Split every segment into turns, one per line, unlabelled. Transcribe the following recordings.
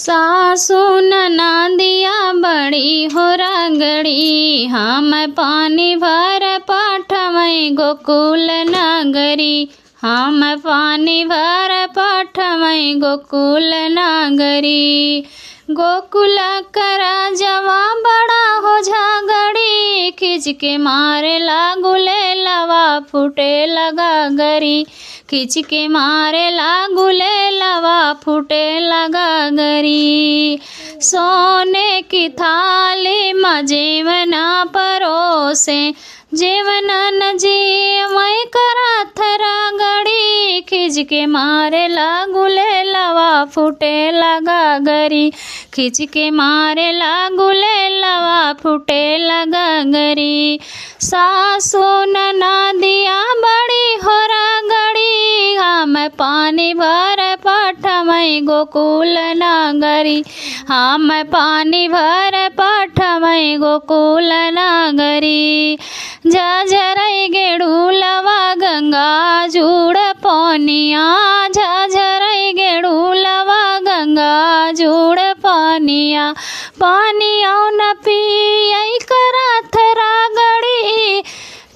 सासु ननदिया बड़ी हो रगड़ी, हम पानी भर पठमई गोकुल नगरी। हम पानी भर पठमई गोकुल नगरी। गोकुल करा जवा बड़ा हो झगड़ी, खिंच के मारे लागुले लवा फूटे लगा गरी। खिंच के मारे लागुले लवा फूटे लगा गरी। सोने की थाली में जेवना परोसे, जेवना न जी मैं करा थरा गड़ी। खिंच के मारे लागुले लवा फूटे लगा गरी। खिंच के मारे लागुले लवा फूटे लगा गरी। सासु ननदिया बड़ी हो रगड़ी, हम पानी भर पठमई गोकुल नगरी। हम पानी भर पठमई गोकुल नगरी। झझरई गेड़ूलवा गंगा जुड़ पनिया, झझरई गेड़ूलवा गंगा जुड़ पनिया। पानिया न पियई करा थरा गड़ी,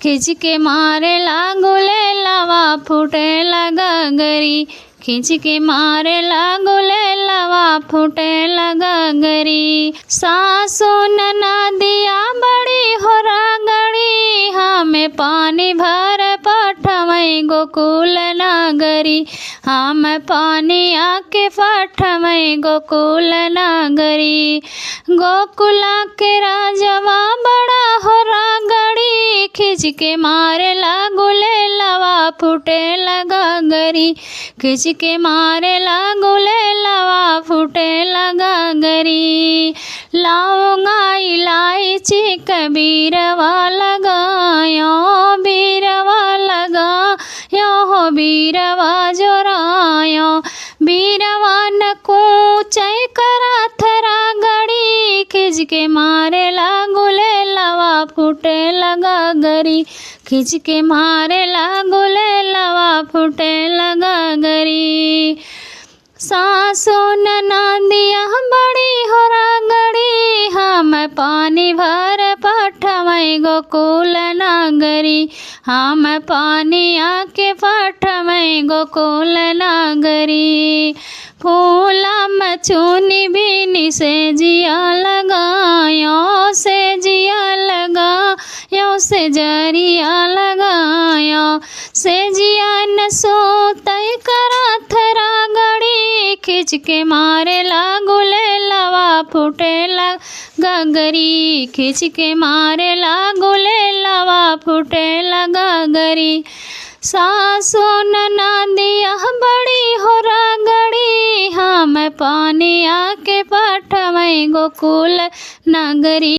खिंच के मारे लागुले लवा फूटे लगा गरी। खिंच के मारे लागुले लवा फूटे लगा गरी। सासु ननदिया बड़ी हो रगड़ी, हमें पानी भर पठमई गोकुल नगरी। हम पानी आके पठमई गोकुल नगरी। गोकुल के राजवा बड़ा हो रगड़ी, खिंच के मारे लागुले लवा फूटे लगा गरी। खिंच के मारे लागुले लवा फूटे लगा गरी। लौंगा इलायची कबीरवा लगायो, बीरवा लगायो हो बीरवा जोरायो। बीरवा न कूचई करा थरा गड़ी, खिंच के मारे लागुले लवा फूटे लगा गरी। खिंच के मारे लागुले लवा फूटे लगा गरी। सासु ननदिया बड़ी हो रगड़ी, हम पानी भर पठमई गोकुल नगरी। हम पानी आके पठमई गोकुल नगरी। फूला में चुनी बीनी से जिया लगायो, से जिया लगायो से जरिया लगायो। से जिया न सोतई करा थरा गड़ी, खिंच के मारे लागुले लवा फूटे लगा गरी। खिंच के मारे लागुले लवा फूटे लगा गरी। सासु ननदिया बड़ी हो रगड़ी, हम पानी आके पठमई गोकुल नगरी।